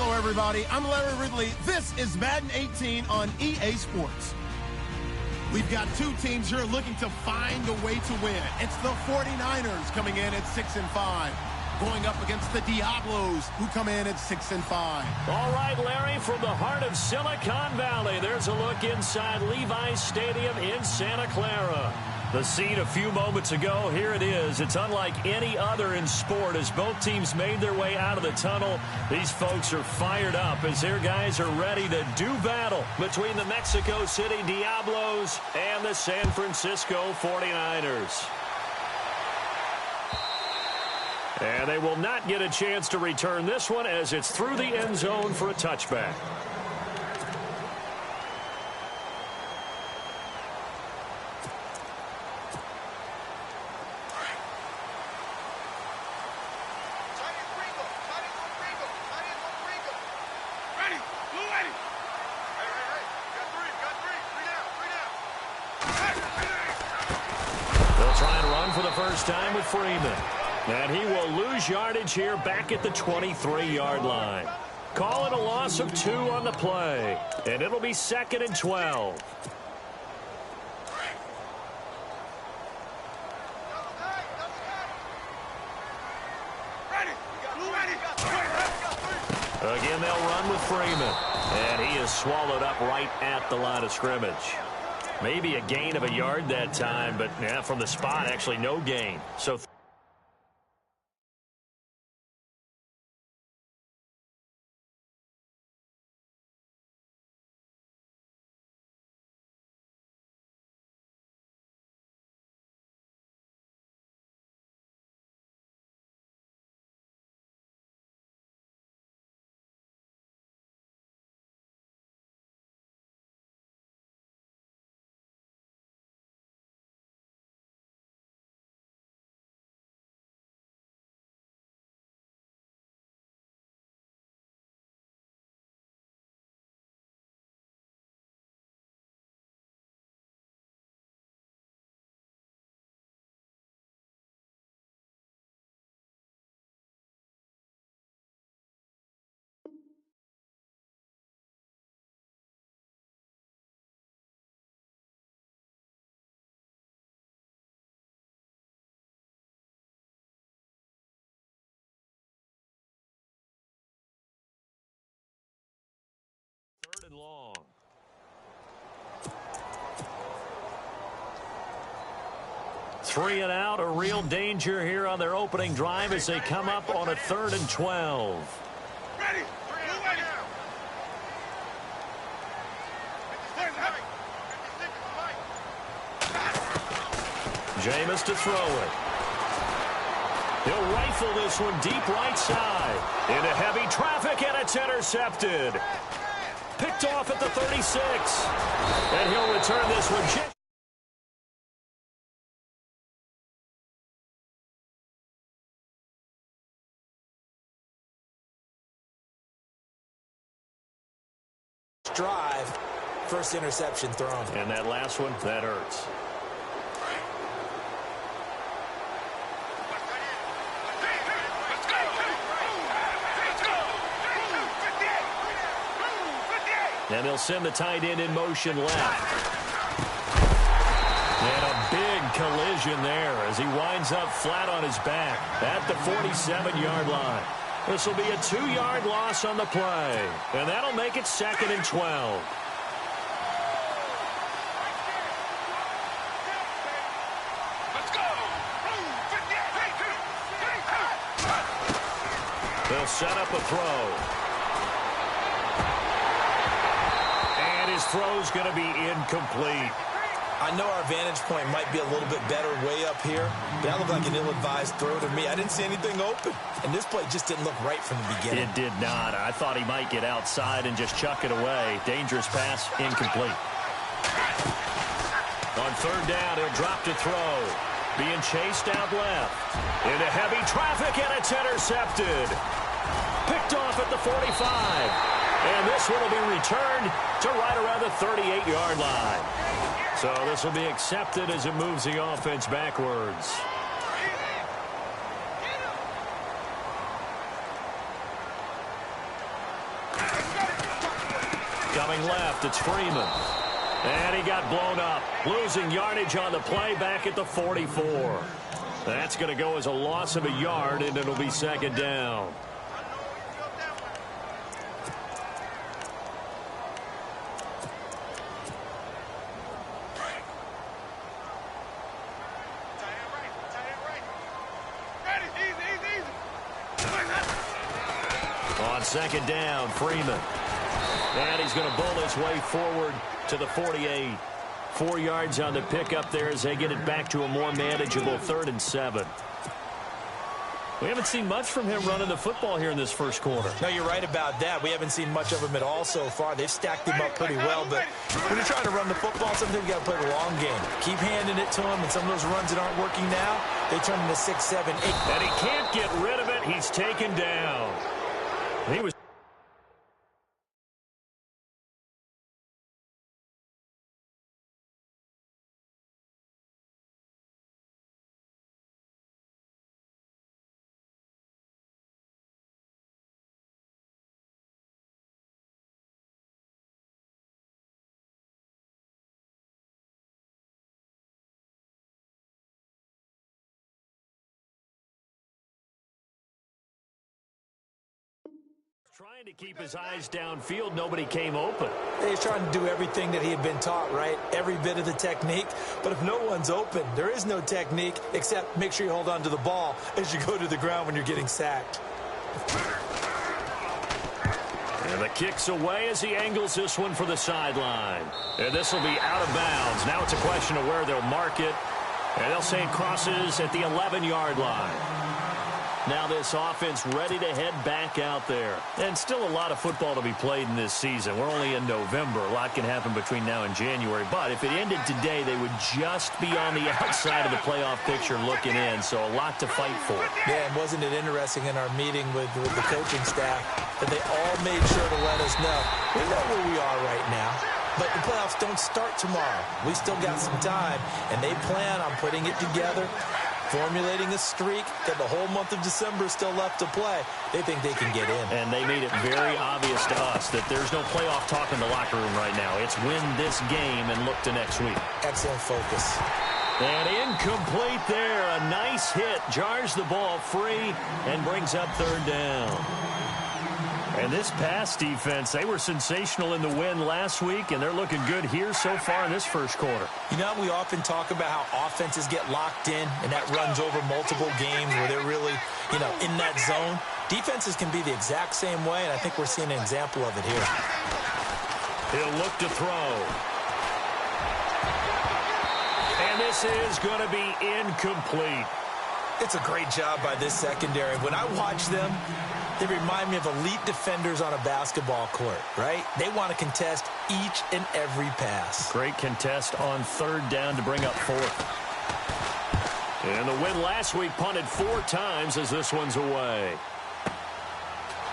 Hello, everybody. I'm Larry Ridley. This is Madden 18 on EA Sports. We've got two teams here looking to find a way to win. It's the 49ers coming in at 6-5, going up against the Diablos, who come in at 6-5. All right, Larry, from the heart of Silicon Valley, there's a look inside Levi's Stadium in Santa Clara. The scene a few moments ago, here it is. It's unlike any other in sport as both teams made their way out of the tunnel. These folks are fired up as their guys are ready to do battle between the Mexico City Diablos and the San Francisco 49ers. And they will not get a chance to return this one as it's through the end zone for a touchback. Time with Freeman. And he will lose yardage here back at the 23-yard line. Call it a loss of 2 on the play. And it'll be 2nd and 12. Again, they'll run with Freeman. And he is swallowed up right at the line of scrimmage. Maybe a gain of a yard that time, but yeah, from the spot, actually no gain. So third and long. Three and out, a real danger here on their opening drive as they come up on a 3rd and 12. Ready. Jameis to throw it. He'll rifle this one deep right side. Into heavy traffic, and it's intercepted. Picked off at the 36. And he'll return this one. Drive, first interception thrown. And that last one, that hurts. And they'll send the tight end in motion left. And a big collision there as he winds up flat on his back at the 47-yard line. This will be a 2-yard loss on the play. And that'll make it 2nd and 12. They'll set up a throw. His throw's going to be incomplete. I know our vantage point might be a little bit better way up here, but that looked like an ill-advised throw to me. I didn't see anything open, and this play just didn't look right from the beginning. It did not. I thought he might get outside and just chuck it away. Dangerous pass, incomplete. On 3rd down, he'll drop to throw. Being chased out left. Into heavy traffic, and it's intercepted. Picked off at the 45. And this one will be returned to right around the 38-yard line. So this will be accepted as it moves the offense backwards. Coming left, it's Freeman. And he got blown up. Losing yardage on the play back at the 44. That's going to go as a loss of a yard, and it'll be second down. On second down, Freeman. And he's going to bowl his way forward to the 48. 4 yards on the pickup there as they get it back to a more manageable 3rd and 7. We haven't seen much from him running the football here in this first quarter. No, you're right about that. We haven't seen much of him at all so far. They've stacked him up pretty well, but when you're trying to run the football, sometimes you got to play the long game. Keep handing it to him, and some of those runs that aren't working now, they turn into 6, 7, 8. And he can't get rid of it. He's taken down. He was trying to keep his eyes downfield. Nobody came open. He's trying to do everything that he had been taught, right? Every bit of the technique. But if no one's open, there is no technique except make sure you hold on to the ball as you go to the ground when you're getting sacked. And the kick's away as he angles this one for the sideline. And this will be out of bounds. Now it's a question of where they'll mark it. And they'll say it crosses at the 11-yard line. Now this offense ready to head back out there. And still a lot of football to be played in this season. We're only in November. A lot can happen between now and January. But if it ended today, they would just be on the outside of the playoff picture looking in. So a lot to fight for. Yeah, and wasn't it interesting in our meeting with the coaching staff that they all made sure to let us know, we know where we are right now. But the playoffs don't start tomorrow. We still got some time, and they plan on putting it together, formulating a streak, that the whole month of December is still left to play. They think they can get in. And they made it very obvious to us that there's no playoff talk in the locker room right now. It's win this game and look to next week. Excellent focus. And incomplete there. A nice hit. Jars the ball free and brings up 3rd down. And this pass defense, they were sensational in the win last week, and they're looking good here so far in this first quarter. You know, we often talk about how offenses get locked in, and that runs over multiple games where they're really, in that zone. Defenses can be the exact same way, and I think we're seeing an example of it here. He'll look to throw. And this is going to be incomplete. It's a great job by this secondary. When I watch them, they remind me of elite defenders on a basketball court, right? They want to contest each and every pass. Great contest on 3rd down to bring up 4th. And the win last week punted 4 times as this one's away.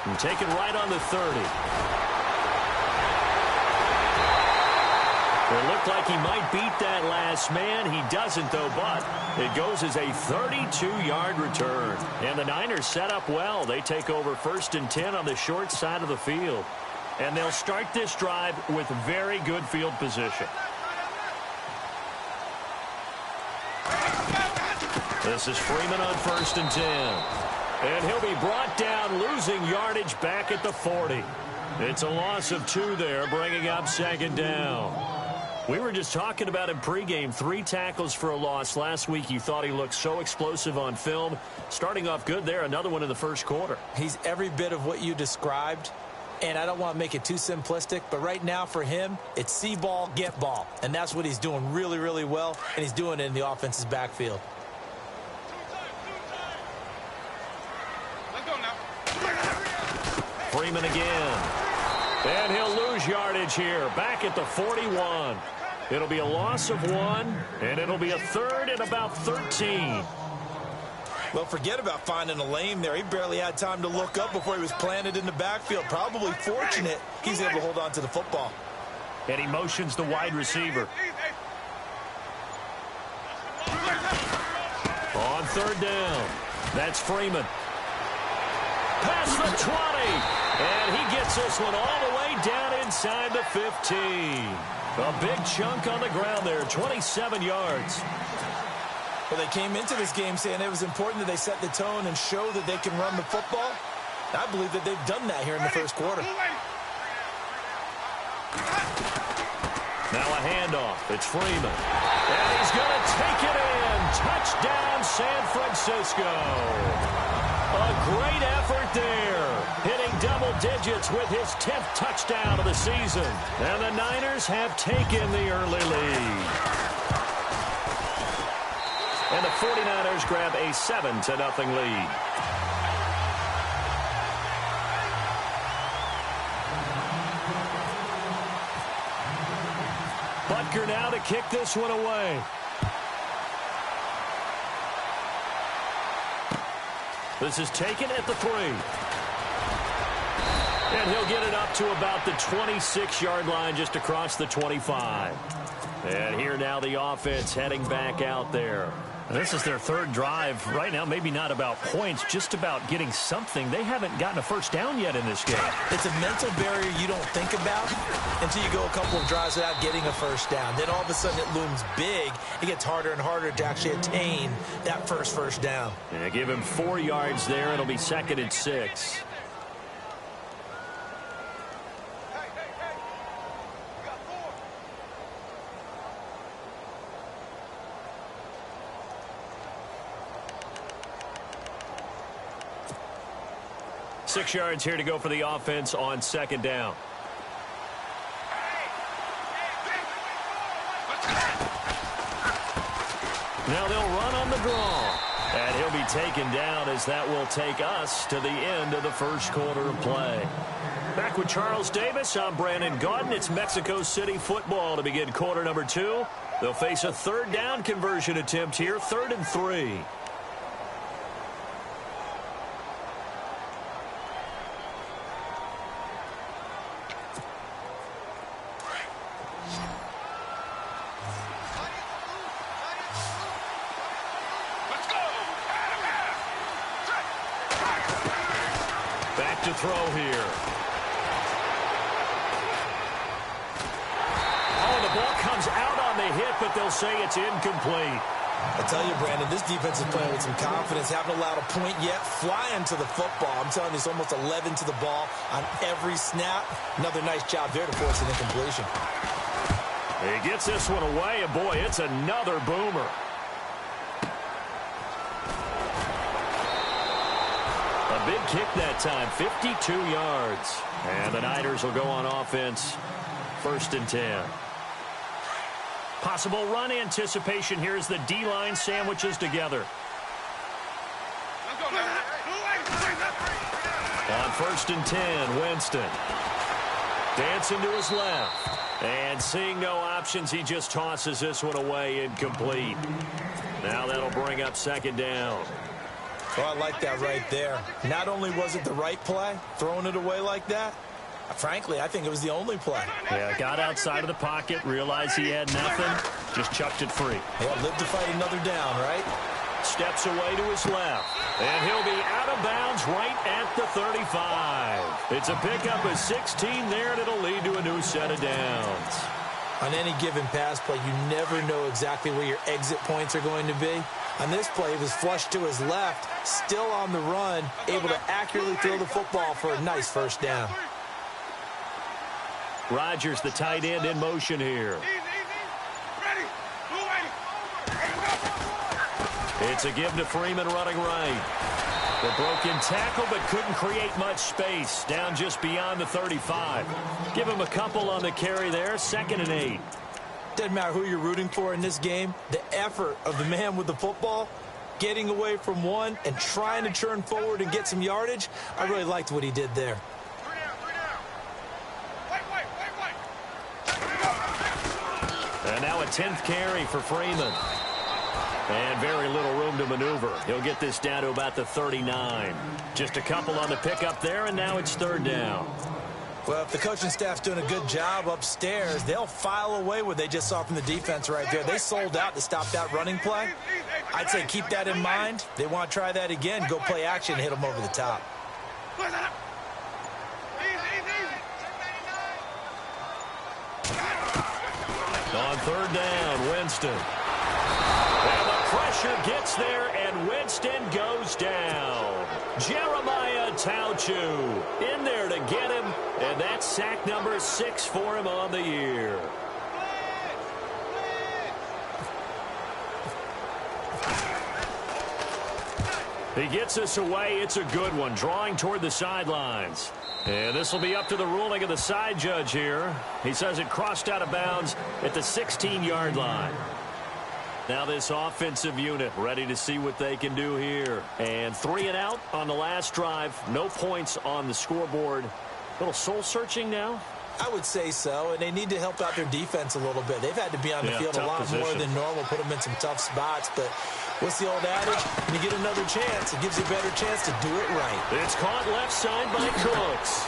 And taken right on the 30. It looked like he might beat that last man. He doesn't, though, but it goes as a 32-yard return. And the Niners set up well. They take over 1st and 10 on the short side of the field. And they'll start this drive with very good field position. This is Freeman on 1st and 10. And he'll be brought down, losing yardage back at the 40. It's a loss of 2 there, bringing up 2nd down. We were just talking about him pregame. 3 tackles for a loss. Last week you thought he looked so explosive on film. Starting off good there. Another one in the first quarter. He's every bit of what you described. And I don't want to make it too simplistic, but right now for him, it's see ball, get ball. And that's what he's doing really, really well. And he's doing it in the offense's backfield. Freeman again. And he'll lose yardage here. Back at the 41. It'll be a loss of 1, and it'll be a 3rd and about 13. Well, forget about finding a lane there. He barely had time to look up before he was planted in the backfield. Probably fortunate he's able to hold on to the football. And he motions the wide receiver. On 3rd down. That's Freeman. Past the 20. And he gets this one all the way down inside the 15. A big chunk on the ground there, 27 yards. Well, they came into this game saying it was important that they set the tone and show that they can run the football. I believe that they've done that here in the first quarter. Now a handoff. It's Freeman. And he's going to take it in. Touchdown, San Francisco. A great effort there. Hitting double digits with his 10th touchdown of the season. And the Niners have taken the early lead. And the 49ers grab a 7-0 lead. Butker now to kick this one away. This is taken at the 3. And he'll get it up to about the 26-yard line, just across the 25. And here now the offense heading back out there. This is their third drive. Right now, maybe not about points, just about getting something. They haven't gotten a first down yet in this game. It's a mental barrier you don't think about until you go a couple of drives without getting a first down. Then all of a sudden it looms big. It gets harder and harder to actually attain that first down. Yeah, give him 4 yards there. It'll be 2nd and 6. Six yards here to go for the offense on 2nd down. Now they'll run on the draw. And he'll be taken down as that will take us to the end of the first quarter of play. Back with Charles Davis, I'm Brandon Gaudin. It's Mexico City football to begin quarter number 2. They'll face a 3rd down conversion attempt here, 3rd and 3. To throw here. Oh, the ball comes out on the hit, but they'll say it's incomplete. I tell you, Brandon, this defense is playing with some confidence. Haven't allowed a point yet. Flying to the football. I'm telling you, it's almost 11 to the ball on every snap. Another nice job there to force an incompletion. He gets this one away, and boy, it's another boomer. A big kick that time, 52 yards. And the Niners will go on offense, 1st and 10. Possible run anticipation here as the D-line sandwiches together. On 1st and 10, Winston. Dancing to his left. And seeing no options, he just tosses this one away, incomplete. Now that'll bring up 2nd down. Well, I like that right there. Not only was it the right play, throwing it away like that, frankly, I think it was the only play. Yeah, got outside of the pocket, realized he had nothing, just chucked it free. Yeah, live to fight another down, right? Steps away to his left, and he'll be out of bounds right at the 35. It's a pickup of 16 there, and it'll lead to a new set of downs. On any given pass play, you never know exactly where your exit points are going to be. On this play, he was flushed to his left, still on the run, able to accurately throw the football for a nice 1st down. Rodgers, the tight end, in motion here. It's a give to Freeman running right. The broken tackle, but couldn't create much space. Down just beyond the 35. Give him a couple on the carry there, 2nd and 8. Doesn't matter who you're rooting for in this game. The effort of the man with the football, getting away from one and trying to churn forward and get some yardage, I really liked what he did there. And now a 10th carry for Freeman. And very little room to maneuver. He'll get this down to about the 39. Just a couple on the pickup there, and now it's 3rd down. Well, if the coaching staff's doing a good job upstairs, they'll file away what they just saw from the defense right there. They sold out to stop that running play. I'd say keep that in mind. They want to try that again. Go play action and hit them over the top. On third down, Winston. And the pressure gets there, and Winston goes down. Jeremiah Tauchu in there to get him, and that's sack number 6 for him on the year. He gets us away. It's a good one, drawing toward the sidelines. And this will be up to the ruling of the side judge here. He says it crossed out of bounds at the 16-yard line. Now this offensive unit ready to see what they can do here. And 3 and out on the last drive. No points on the scoreboard. A little soul-searching now. I would say so, and they need to help out their defense a little bit. They've had to be on the field a lot more than normal, put them in some tough spots. But what's the old adage? When you get another chance, it gives you a better chance to do it right. It's caught left side by Cooks.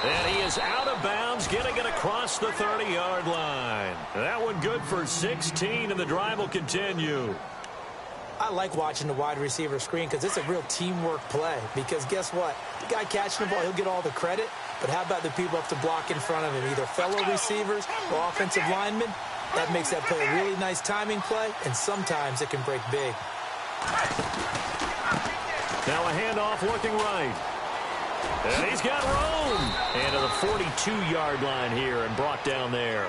And he is out of bounds, getting it across the 30-yard line. That one good for 16, and the drive will continue. I like watching the wide receiver screen because it's a real teamwork play. Because guess what? The guy catching the ball, he'll get all the credit. But how about the people up to block in front of him, either fellow receivers or offensive linemen? That makes that play a really nice timing play, and sometimes it can break big. Now a handoff looking right. And he's got room. And to the 42-yard line here and brought down there.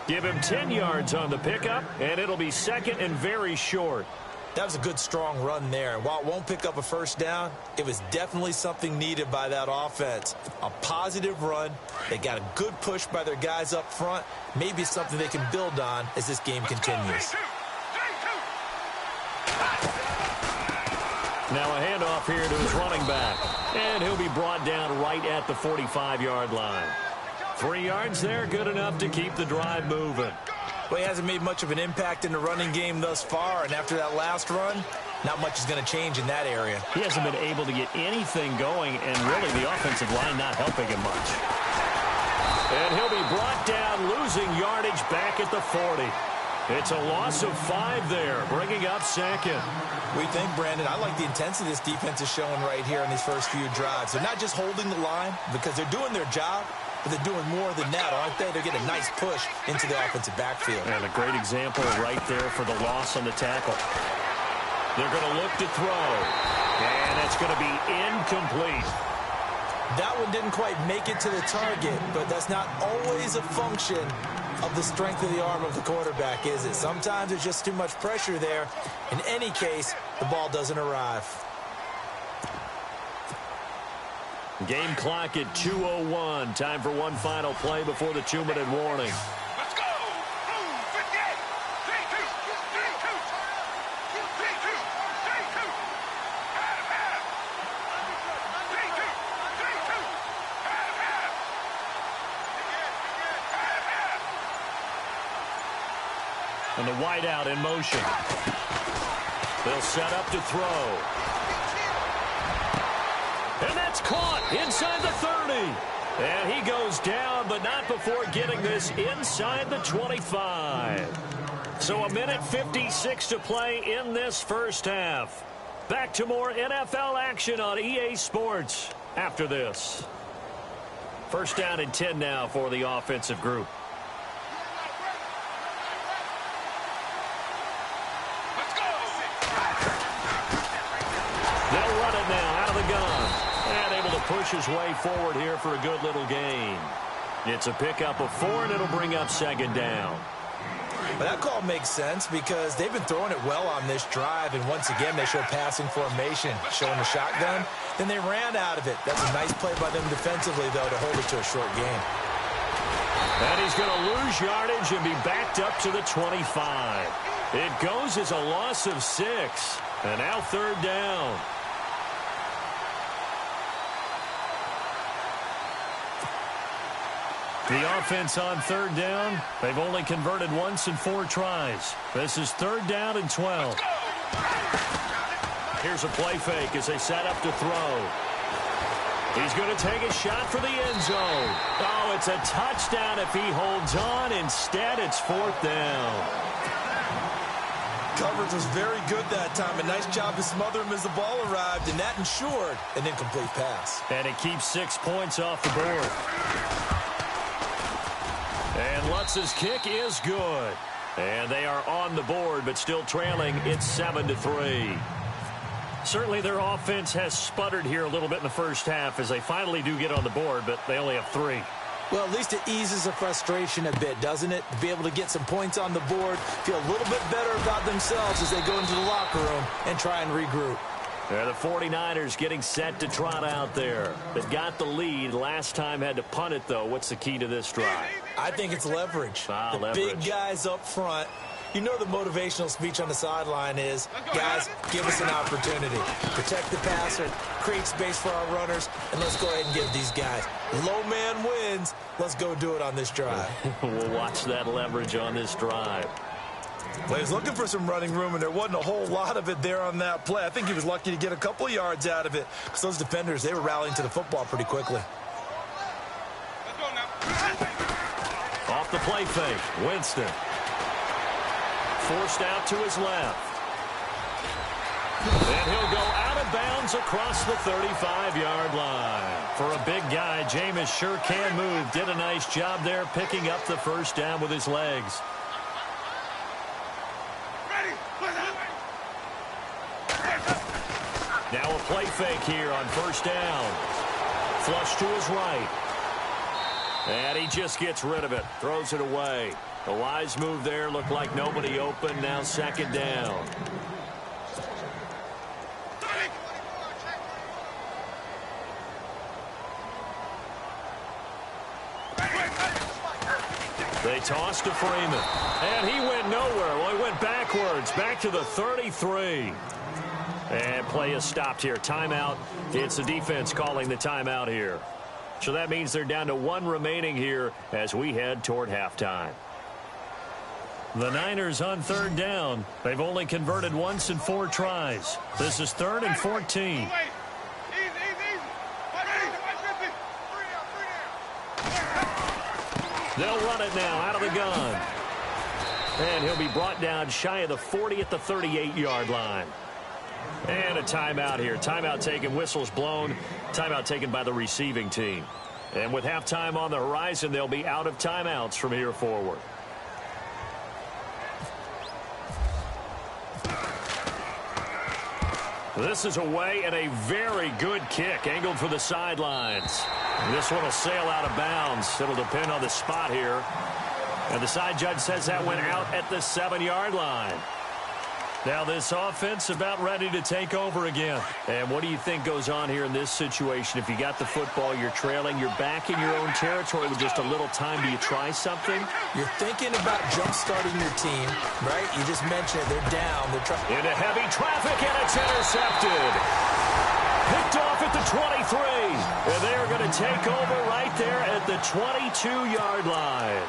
Give him 10 yards on the pickup, and it'll be second and very short. That was a good, strong run there. While it won't pick up a first down, it was definitely something needed by that offense. A positive run. They got a good push by their guys up front. Maybe something they can build on as this game continues. Now a handoff here to his running back. And he'll be brought down right at the 45-yard line. 3 yards there, good enough to keep the drive moving. Well, he hasn't made much of an impact in the running game thus far, and after that last run, not much is going to change in that area. He hasn't been able to get anything going, and really the offensive line not helping him much. And he'll be brought down, losing yardage back at the 40. It's a loss of 5 there, bringing up second. We think, Brandon, I like the intensity this defense is showing right here in these first few drives. They're not just holding the line because they're doing their job, but they're doing more than that, aren't they? They're getting a nice push into the offensive backfield. And a great example right there for the loss on the tackle. They're going to look to throw. And it's going to be incomplete. That one didn't quite make it to the target, but that's not always a function of the strength of the arm of the quarterback, is it? Sometimes there's just too much pressure there. In any case, the ball doesn't arrive. Game clock at 2:01. Time for one final play before the 2-minute warning. Let's go! 58! 3-2! 3-2! 3-2! 3-2! Half! 3-2! 3-2! Half! And the wideout in motion. They'll set up to throw. And that's caught inside the 30. And he goes down, but not before getting this inside the 25. So 1:56 to play in this first half. Back to more NFL action on EA Sports after this. First down and 10 now for the offensive group. Let's go! They'll run it now out of the gun. And able to push his way forward here for a good little gain. It's a pickup of 4, and it'll bring up second down. But that call makes sense because they've been throwing it well on this drive, and once again they show passing formation, showing the shotgun. Then they ran out of it. That's a nice play by them defensively, though, to hold it to a short game. And he's going to lose yardage and be backed up to the 25. It goes as a loss of 6. And now third down. The offense on third down, they've only converted once in 4 tries. This is third down and 12. Here's a play fake as they set up to throw. He's going to take a shot for the end zone. Oh, it's a touchdown if he holds on. Instead, it's fourth down. Coverage was very good that time. A nice job to smother him as the ball arrived, and that ensured an incomplete pass. And it keeps 6 points off the board. And Lutz's kick is good. And they are on the board, but still trailing. It's 7-3. Certainly their offense has sputtered here a little bit in the first half as they finally do get on the board, but they only have 3. Well, at least it eases the frustration a bit, doesn't it? To be able to get some points on the board, feel a little bit better about themselves as they go into the locker room and try and regroup. Yeah, the 49ers getting set to trot out there. They've got the lead. Last time had to punt it, though. What's the key to this drive? I think it's leverage. Leverage. Big guys up front. You know the motivational speech on the sideline is, guys, give us an opportunity. Protect the passer, create space for our runners, and let's go ahead and give these guys. Low man wins. Let's go do it on this drive. We'll watch that leverage on this drive. Well, he was looking for some running room, and there wasn't a whole lot of it there on that play. I think he was lucky to get a couple yards out of it because those defenders, they were rallying to the football pretty quickly. Let's go now. Off the play fake, Winston. Forced out to his left. And he'll go out of bounds across the 35-yard line. For a big guy, Jameis sure can move. Did a nice job there picking up the first down with his legs. Now a play fake here on first down. Flush to his right. And he just gets rid of it. Throws it away. The wise move there. Looked like nobody open. Now second down. They tossed to Freeman. And he went nowhere. Well, he went backwards. Back to the 33. And play is stopped here. Timeout. It's the defense calling the timeout here. So that means they're down to 1 remaining here as we head toward halftime. The Niners on third down. They've only converted once in 4 tries. This is 3rd and 14. They'll run it now out of the gun. And he'll be brought down shy of the 40 at the 38-yard line. And a timeout here. Timeout taken, whistles blown. Timeout taken by the receiving team. And with halftime on the horizon, they'll be out of timeouts from here forward. This is away and a very good kick angled for the sidelines. This one will sail out of bounds. It'll depend on the spot here. And the side judge says that went out at the 7-yard line. Now this offense about ready to take over again. And what do you think goes on here in this situation? If you got the football, you're trailing, you're back in your own territory with just a little time. Do you try something? You're thinking about jump-starting your team, right? You just mentioned it. They're down. They're trying. Into heavy traffic, and it's intercepted. Picked off at the 23. And they're going to take over right there at the 22-yard line.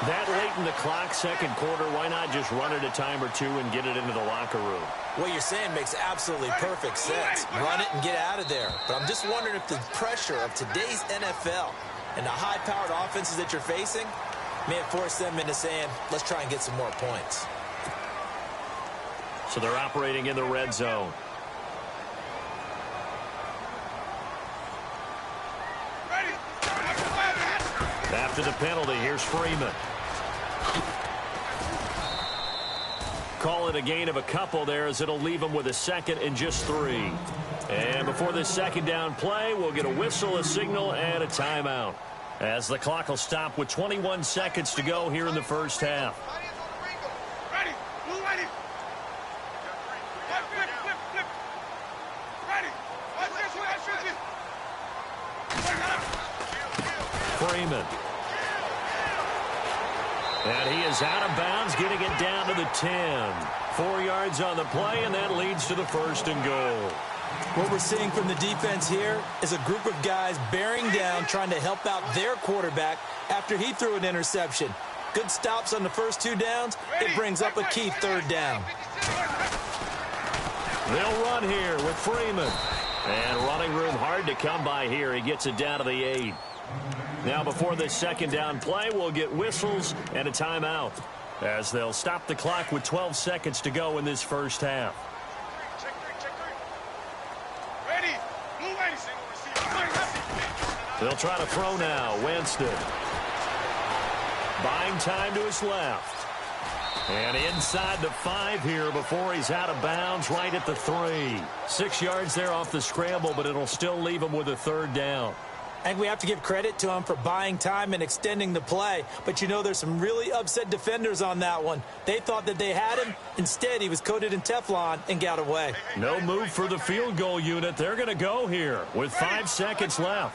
That late in the clock, second quarter, why not just run it a time or two and get it into the locker room? What you're saying makes absolutely perfect sense. Run it and get out of there. But I'm just wondering if the pressure of today's NFL and the high-powered offenses that you're facing may have forced them into saying, let's try and get some more points. So they're operating in the red zone. After the penalty, here's Freeman. Call it a gain of a couple there as it'll leave him with a 2nd and just 3. And before this second down play, we'll get a whistle, a signal, and a timeout. As the clock will stop with 21 seconds to go here in the first half. Ready. Blue ready. Flip. Ready. Freeman. And he is out of bounds, getting it down to the 10. 4 yards on the play, and that leads to the 1st and goal. What we're seeing from the defense here is a group of guys bearing down, trying to help out their quarterback after he threw an interception. Good stops on the first 2 downs. It brings up a key 3rd down. They'll run here with Freeman. And running room hard to come by here. He gets it down to the 8. Now before this second down play, we'll get whistles and a timeout as they'll stop the clock with 12 seconds to go in this first half. Ready. Blue ready. They'll try to throw now. Winston. Buying time to his left. And inside the 5 here before he's out of bounds right at the 3. 6 yards there off the scramble, but it'll still leave him with a 3rd down. And we have to give credit to him for buying time and extending the play. But, you know, there's some really upset defenders on that one. They thought that they had him. Instead, he was coated in Teflon and got away. No move for the field goal unit. They're going to go here with 5 seconds left.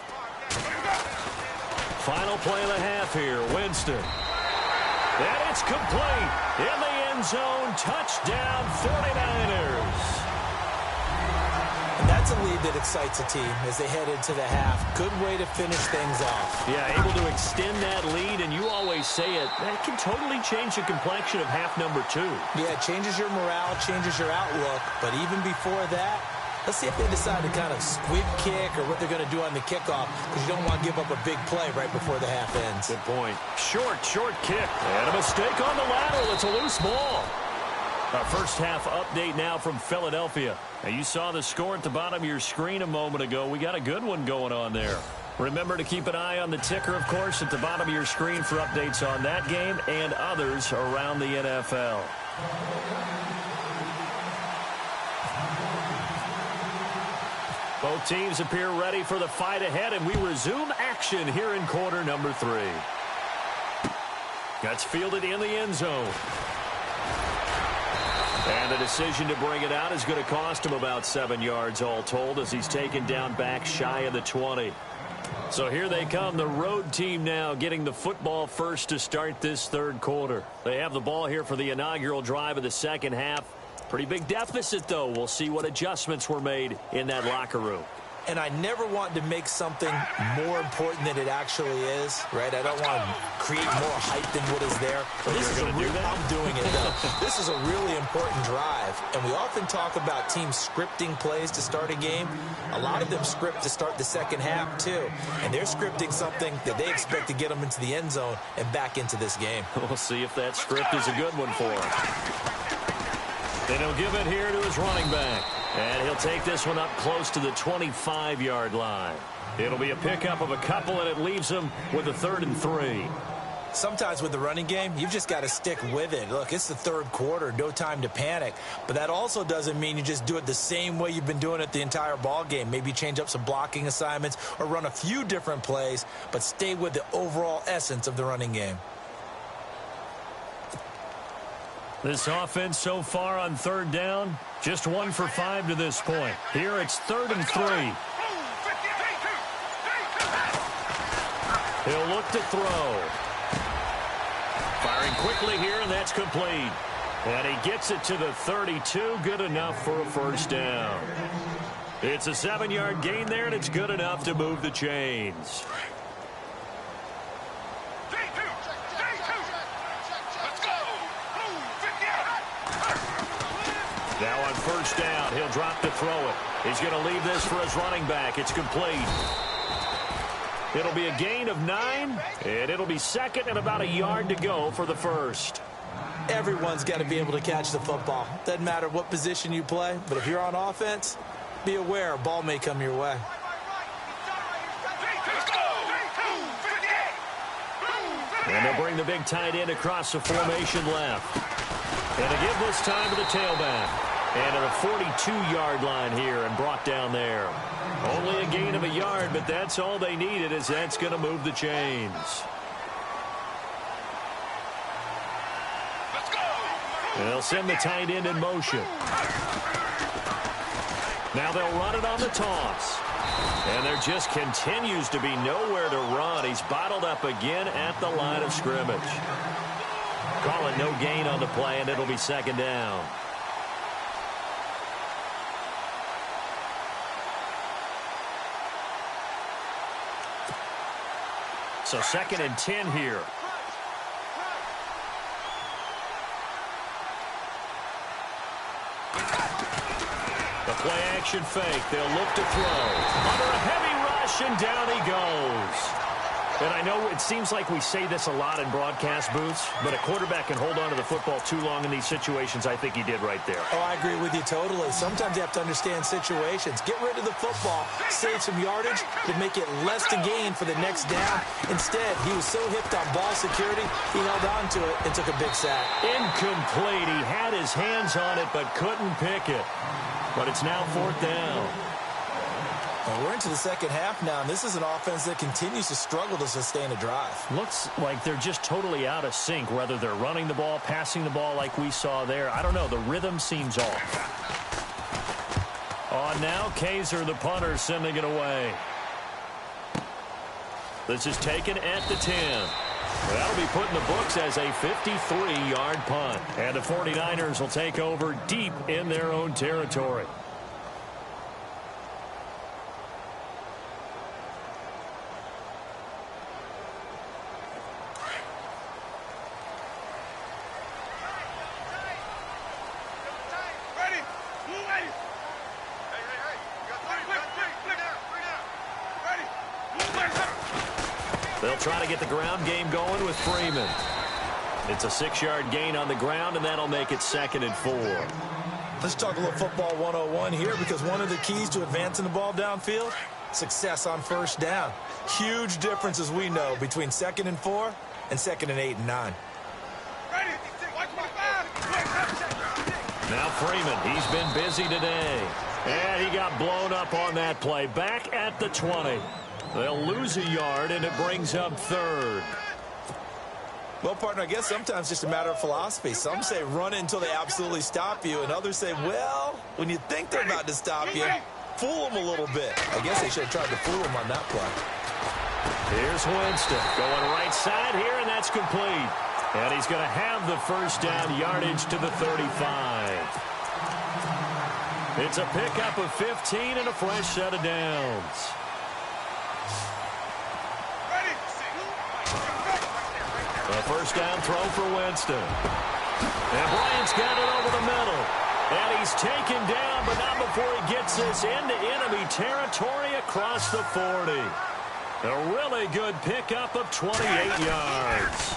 Final play of the half here. Winston. And it's complete. In the end zone. Touchdown 49ers. And that's a lead that excites a team as they head into the half. Good way to finish things off. Yeah, able to extend that lead, and you always say it, that can totally change the complexion of half number 2. Yeah, it changes your morale, changes your outlook. But even before that, let's see if they decide to kind of squib kick or what they're going to do on the kickoff, because you don't want to give up a big play right before the half ends. Good point. Short kick. And a mistake on the lateral. It's a loose ball. Our first half update now from Philadelphia. Now, you saw the score at the bottom of your screen a moment ago. We got a good one going on there. Remember to keep an eye on the ticker, of course, at the bottom of your screen for updates on that game and others around the NFL. Both teams appear ready for the fight ahead, and we resume action here in quarter number 3. That's fielded in the end zone. And the decision to bring it out is going to cost him about 7 yards all told as he's taken down back shy of the 20. So here they come, the road team now getting the football first to start this 3rd quarter. They have the ball here for the inaugural drive of the second half. Pretty big deficit, though. We'll see what adjustments were made in that locker room. And I never want to make something more important than it actually is, right? I don't want to create more hype than what is there. But this is I'm doing it, though. This is a really important drive. And we often talk about teams scripting plays to start a game. A lot of them script to start the second half, too. And they're scripting something that they expect to get them into the end zone and back into this game. We'll see if that script is a good one for him. Then he'll give it here to his running back. And he'll take this one up close to the 25-yard line. It'll be a pickup of a couple, and it leaves him with a 3rd and 3. Sometimes with the running game, you've just got to stick with it. Look, it's the 3rd quarter, no time to panic. But that also doesn't mean you just do it the same way you've been doing it the entire ball game. Maybe change up some blocking assignments or run a few different plays, but stay with the overall essence of the running game. This offense so far on 3rd down, just 1 for 5 to this point. Here it's 3rd and 3. He'll look to throw. Firing quickly here, and that's complete. And he gets it to the 32. Good enough for a 1st down. It's a 7-yard gain there, and it's good enough to move the chains. Now on 1st down, he'll drop to throw it. He's going to leave this for his running back. It's complete. It'll be a gain of 9, and it'll be 2nd and about a yard to go for the 1st. Everyone's got to be able to catch the football. Doesn't matter what position you play, but if you're on offense, be aware a ball may come your way. And they'll bring the big tight end across the formation left. And to give this time to the tailback. And to the 42-yard line here and brought down there. Only a gain of a yard, but that's all they needed, as that's going to move the chains. And they'll send the tight end in motion. Now they'll run it on the toss. And there just continues to be nowhere to run. He's bottled up again at the line of scrimmage. Call it no gain on the play, and it'll be 2nd down. So 2nd and 10 here. The play action fake. They'll look to throw. Under a heavy rush, and down he goes. And I know it seems like we say this a lot in broadcast booths, but a quarterback can hold on to the football too long in these situations. I think he did right there. Oh, I agree with you totally. Sometimes you have to understand situations. Get rid of the football, save some yardage to make it less to gain for the next down. Instead, he was so hipped on ball security, he held on to it and took a big sack. Incomplete. He had his hands on it but couldn't pick it. But it's now 4th down. Well, we're into the second half now, and this is an offense that continues to struggle to sustain a drive. Looks like they're just totally out of sync, whether they're running the ball, passing the ball like we saw there. I don't know. The rhythm seems off. On now, Kaiser, the punter, sending it away. This is taken at the 10. That'll be put in the books as a 53-yard punt. And the 49ers will take over deep in their own territory. They'll try to get the ground game going with Freeman. It's a 6-yard gain on the ground, and that'll make it 2nd and 4. Let's talk a little football 101 here, because one of the keys to advancing the ball downfield, success on first down. Huge difference, as we know, between 2nd and 4 and 2nd and 8 and 9. Now Freeman, he's been busy today. And he got blown up on that play. Back at the 20. They'll lose a yard, and it brings up 3rd. Well, partner, I guess sometimes it's just a matter of philosophy. Some say run it until they absolutely stop you, and others say, well, when you think they're about to stop you, fool them a little bit. I guess they should have tried to fool them on that play. Here's Winston going right side here, and that's complete. And he's going to have the first down yardage to the 35. It's a pickup of 15 and a fresh set of downs. A first down throw for Winston. And Bryant's got it over the middle. And he's taken down, but not before he gets this into enemy territory across the 40. A really good pickup of 28 yards.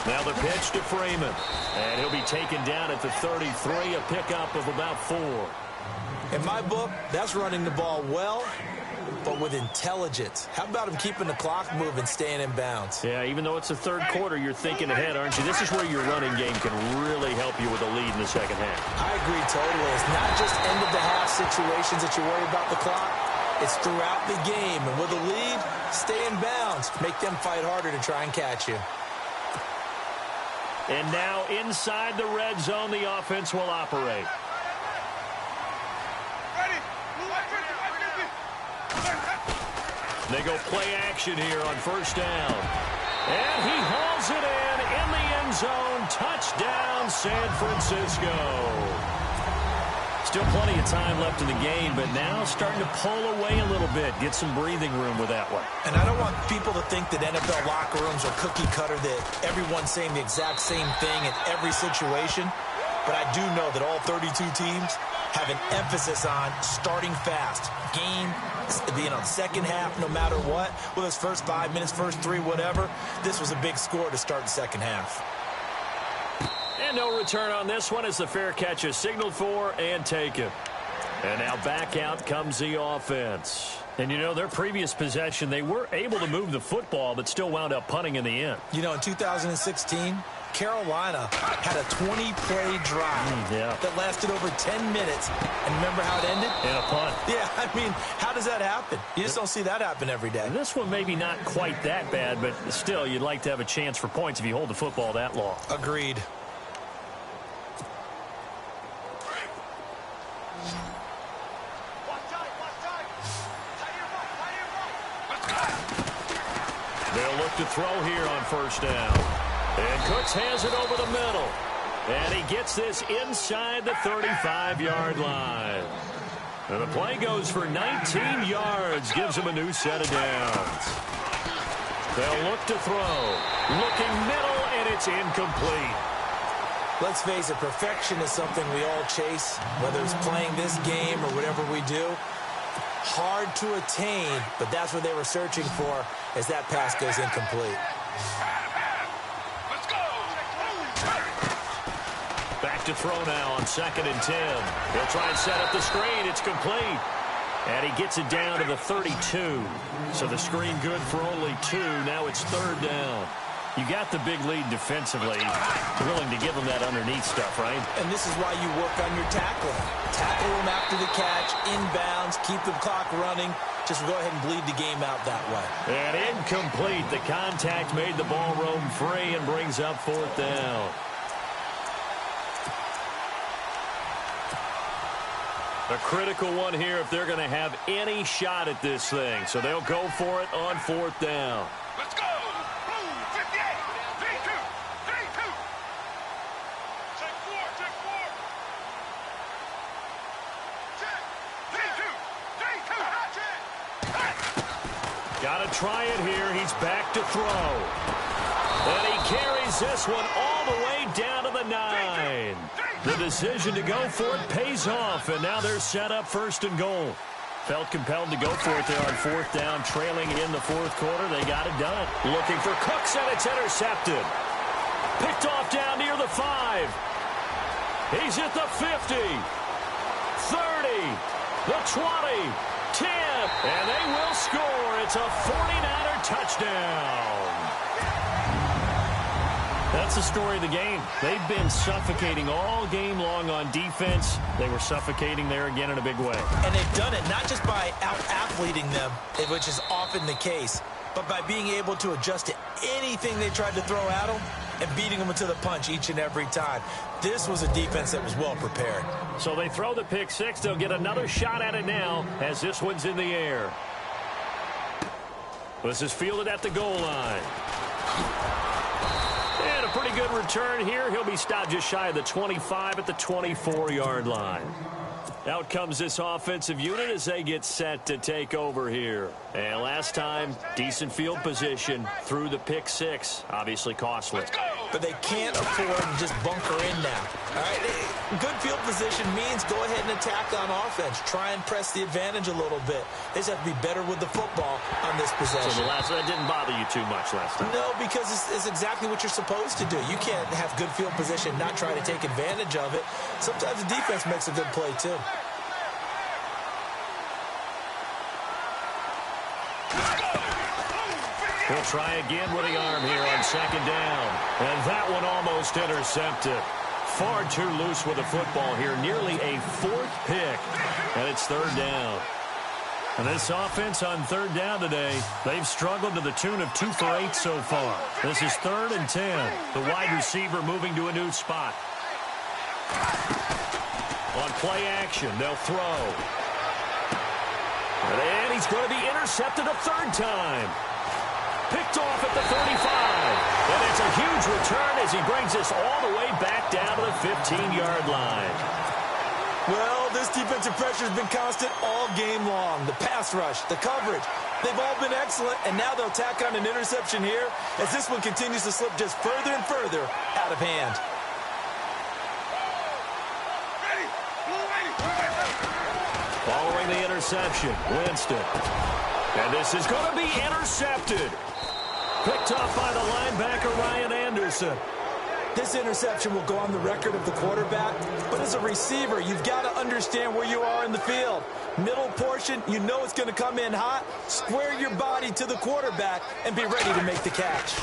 Now the pitch to Freeman. And he'll be taken down at the 33, a pickup of about 4. In my book, that's running the ball well, but with intelligence. How about him keeping the clock moving, staying in bounds? Yeah, even though it's the 3rd quarter, you're thinking ahead, aren't you? This is where your running game can really help you with a lead in the second half. I agree totally. It's not just end-of-the-half situations that you worry about the clock. It's throughout the game. And with a lead, stay in bounds. Make them fight harder to try and catch you. And now inside the red zone, the offense will operate. They go play action here on first down. And he hauls it in the end zone. Touchdown, San Francisco. Still plenty of time left in the game, but now starting to pull away a little bit. Get some breathing room with that one. And I don't want people to think that NFL locker rooms are cookie cutter, that everyone's saying the exact same thing in every situation. But I do know that all 32 teams have an emphasis on starting fast. Game, second half, no matter what. Whether it's first 5 minutes, first 3, whatever. This was a big score to start the second half. And no return on this one as the fair catch is signaled for and taken. And now back out comes the offense. And, you know, their previous possession, they were able to move the football, but still wound up punting in the end. You know, in 2016, Carolina had a 20-play drive that lasted over 10 minutes. And remember how it ended? In a punt. Yeah, I mean, how does that happen? You just don't see that happen every day. This one maybe not quite that bad, but still, you'd like to have a chance for points if you hold the football that long. Agreed. They'll look to throw here on first down. And Cooks has it over the middle. And he gets this inside the 35-yard line. And the play goes for 19 yards. Gives him a new set of downs. They'll look to throw. Looking middle, and it's incomplete. Let's face it, perfection is something we all chase, whether it's playing this game or whatever we do. Hard to attain, but that's what they were searching for as that pass goes incomplete. Let's go. Back to throw now on 2nd and 10. He'll try and set up the screen. It's complete. And he gets it down to the 32. So the screen good for only 2. Now it's 3rd down. You got the big lead defensively. Willing to give them that underneath stuff, right? And this is why you work on your tackling. Tackle them after the catch, inbounds, keep the clock running. Just go ahead and bleed the game out that way. And incomplete. The contact made the ball roam free and brings up 4th down. A critical one here if they're going to have any shot at this thing. So they'll go for it on 4th down. Let's go. Blue 58. 3-2. 3-2. Check 4. Check 4. Check. 3-2. 3-2. Check. Got to try it here. He's back to throw. And he carries this one all the way down to the 9. The decision to go for it pays off, and now they're set up 1st and goal. Felt compelled to go for it there on 4th down, trailing in the 4th quarter. They got it done. Looking for Cooks, and it's intercepted. Picked off down near the 5. He's at the 50, 30, the 20, 10, and they will score. It's a 49er touchdown. That's the story of the game. They've been suffocating all game long on defense. They were suffocating there again in a big way. And they've done it not just by out-athleting them, which is often the case, but by being able to adjust to anything they tried to throw at them and beating them to the punch each and every time. This was a defense that was well prepared. So they throw the pick 6. They'll get another shot at it now as this one's in the air. This is fielded at the goal line. And a pretty good return here. He'll be stopped just shy of the 25 at the 24-yard line. Out comes this offensive unit as they get set to take over here. And last time, decent field position through the pick 6. Obviously costly. But they can't afford to just bunker in now. All right, good field position means go ahead and attack on offense. Try and press the advantage a little bit. They just have to be better with the football on this possession. So that didn't bother you too much last time? No, because it's exactly what you're supposed to do. You can't have good field position, not try to take advantage of it. Sometimes the defense makes a good play, too. He'll try again with the arm here on 2nd down. And that one almost intercepted. Far too loose with the football here. Nearly a 4th pick. And it's 3rd down. And this offense on 3rd down today, they've struggled to the tune of 2 for 8 so far. This is 3rd and 10. The wide receiver moving to a new spot. On play action, they'll throw. And he's going to be intercepted a 3rd time. Picked off at the 35. And it's a huge return as he brings this all the way back down to the 15-yard line. Well, this defensive pressure has been constant all game long. The pass rush, the coverage, they've all been excellent, and now they'll tack on an interception here as this one continues to slip just further and further out of hand. Following the interception, Winston. And this is going to be intercepted. Picked off by the linebacker, Ryan Anderson. This interception will go on the record of the quarterback, but as a receiver, you've got to understand where you are in the field. Middle portion, you know it's going to come in hot. Square your body to the quarterback and be ready to make the catch.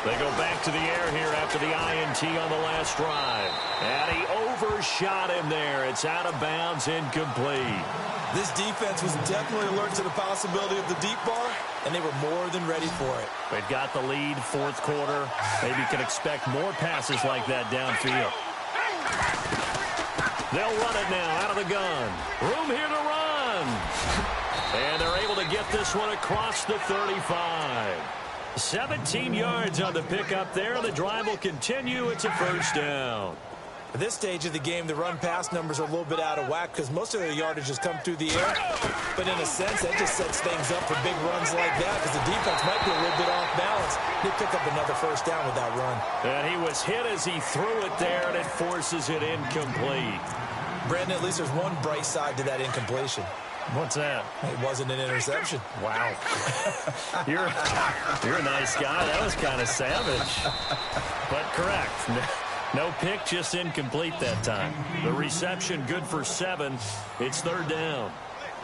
They go back to the air here after the INT on the last drive. And he overshot him there. It's out of bounds, incomplete. This defense was definitely alert to the possibility of the deep ball, and they were more than ready for it. They've got the lead, 4th quarter. Maybe can expect more passes like that downfield. They'll run it now out of the gun. Room here to run. And they're able to get this one across the 35. 17 yards on the pickup there. The drive will continue. It's a 1st down. At this stage of the game, the run-pass numbers are a little bit out of whack because most of their yardage has come through the air. But in a sense, that just sets things up for big runs like that because the defense might be a little bit off balance. They pick up another 1st down with that run. And he was hit as he threw it there, and it forces it incomplete. Brandon, at least there's one bright side to that incompletion. What's that? It wasn't an interception. Wow. You're a nice guy. That was kind of savage. But correct. No pick, just incomplete that time. The reception good for 7. It's 3rd down.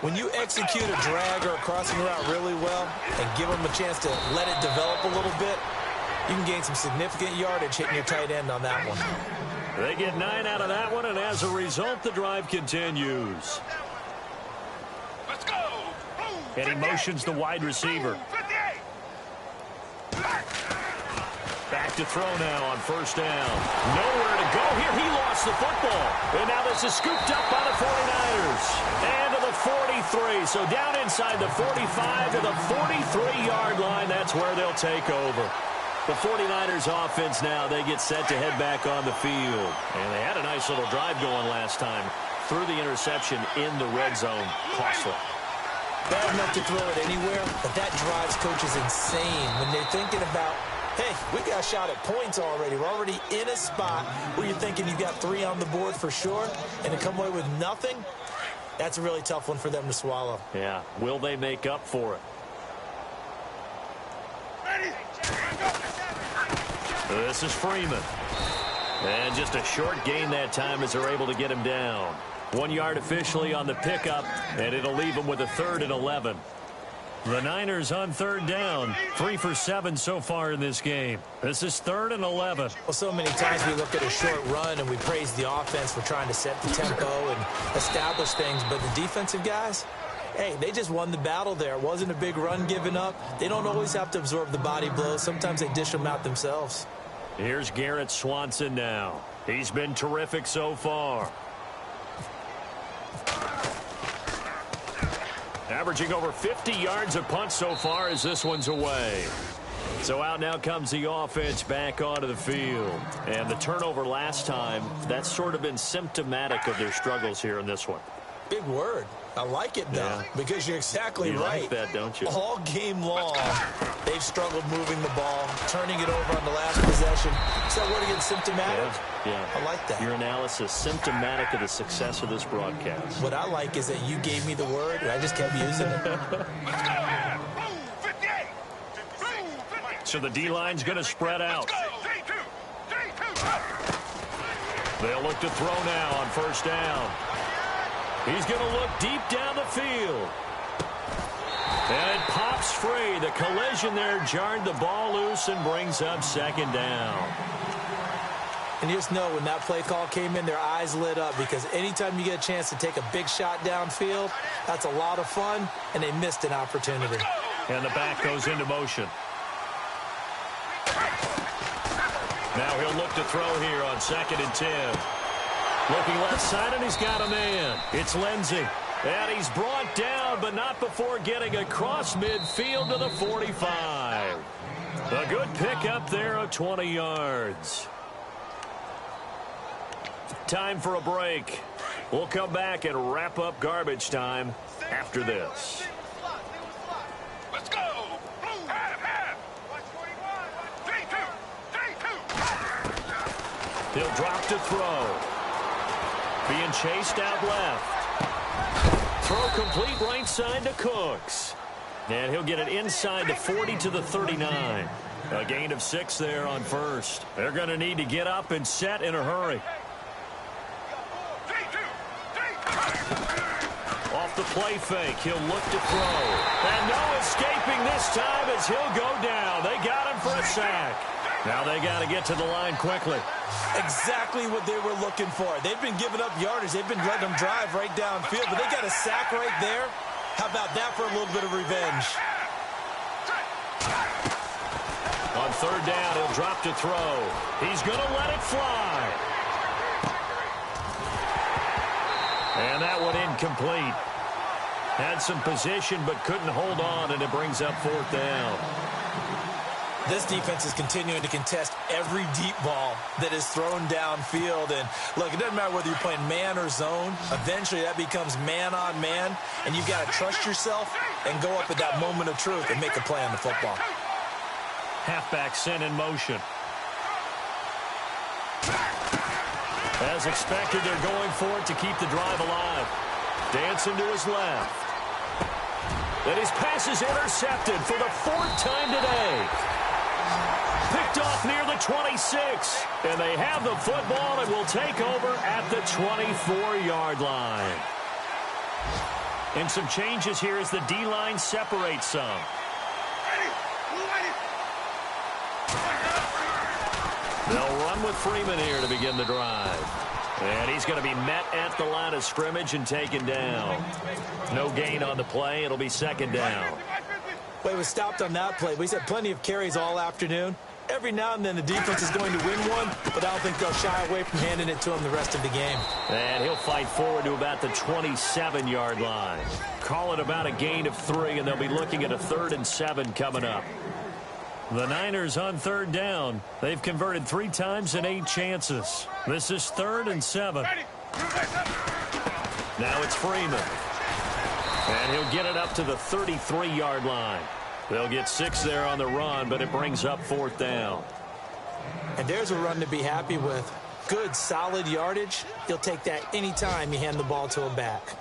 When you execute a drag or a crossing route really well and give them a chance to let it develop a little bit, you can gain some significant yardage hitting your tight end on that one. They get 9 out of that one, and as a result, the drive continues. Let's go. And he motions the wide receiver. 58. Back to throw now on 1st down. Nowhere to go here. He lost the football. And now this is scooped up by the 49ers. And to the 43. So down inside the 45 to the 43-yard line. That's where they'll take over. The 49ers offense now, they get set to head back on the field. And they had a nice little drive going last time. Threw the interception in the red zone. Costly. Bad enough to throw it anywhere, but that drives coaches insane when they're thinking about, hey, we got a shot at points already. We're already in a spot where you're thinking you got 3 on the board for sure, and to come away with nothing, that's a really tough one for them to swallow. Yeah. Will they make up for it? This is Freeman. And just a short gain that time as they're able to get him down. 1 yard officially on the pickup, and it'll leave him with a 3rd and 11. The Niners on 3rd down. 3 for 7 so far in this game. This is 3rd and 11. Well, so many times we look at a short run and we praise the offense for trying to set the tempo and establish things, but the defensive guys, hey, they just won the battle there. It wasn't a big run given up. They don't always have to absorb the body blows. Sometimes they dish them out themselves. Here's Garrett Swanson now. He's been terrific so far. Averaging over 50 yards a punt so far as this one's away. So out now comes the offense back onto the field. And the turnover last time, that's sort of been symptomatic of their struggles here in this one. Big word. I like it, though, because you're exactly right. You like that, don't you? All game long, they've struggled moving the ball, turning it over on the last possession. Is that word again, symptomatic? Yeah. I like that. Your analysis, symptomatic of the success of this broadcast. What I like is that you gave me the word, and I just kept using it. So the D-line's going to spread out. They'll look to throw now on 1st down. He's going to look deep down the field. And it pops free. The collision there jarred the ball loose and brings up 2nd down. And you just know when that play call came in, their eyes lit up because anytime you get a chance to take a big shot downfield, that's a lot of fun, and they missed an opportunity. And the back goes into motion. Now he'll look to throw here on 2nd and 10. Looking left side, and he's got a man. It's Lindsey. And he's brought down, but not before getting across midfield to the 45. A good pickup there of 20 yards. Time for a break. We'll come back and wrap up garbage time after this. Let's go. Have. He'll drop to throw. Being chased out left. Throw complete right side to Cooks. And he'll get it inside the 40 to the 39. A gain of 6 there on 1st. They're going to need to get up and set in a hurry. Off the play fake, he'll look to throw. And no escaping this time as he'll go down. They got him for a sack. Now they got to get to the line quickly. Exactly what they were looking for. They've been giving up yardage. They've been letting them drive right downfield, but they got a sack right there. How about that for a little bit of revenge? On 3rd down, he'll drop to throw. He's going to let it fly. And that one incomplete. Had some position, but couldn't hold on, and it brings up 4th down. This defense is continuing to contest every deep ball that is thrown downfield. And, look, it doesn't matter whether you're playing man or zone. Eventually, that becomes man-on-man, and you've got to trust yourself and go up at that moment of truth and make a play on the football. Halfback sent in motion. As expected, they're going for it to keep the drive alive. Dancing to his left. And his pass is intercepted for the 4th time today. Picked off near the 26. And they have the football and will take over at the 24-yard line. And some changes here as the D-line separates some. They'll run with Freeman here to begin the drive. And he's going to be met at the line of scrimmage and taken down. No gain on the play. It'll be 2nd down. Well, he was stopped on that play. But he's had plenty of carries all afternoon. Every now and then the defense is going to win one, but I don't think they'll shy away from handing it to him the rest of the game. And he'll fight forward to about the 27-yard line. Call it about a gain of 3, and they'll be looking at a 3rd and 7 coming up. The Niners on 3rd down. They've converted 3 times in 8 chances. This is 3rd and 7. Now it's Freeman. And he'll get it up to the 33-yard line. They'll get 6 there on the run, but it brings up 4th down. And there's a run to be happy with. Good, solid yardage. He'll take that anytime you hand the ball to him back.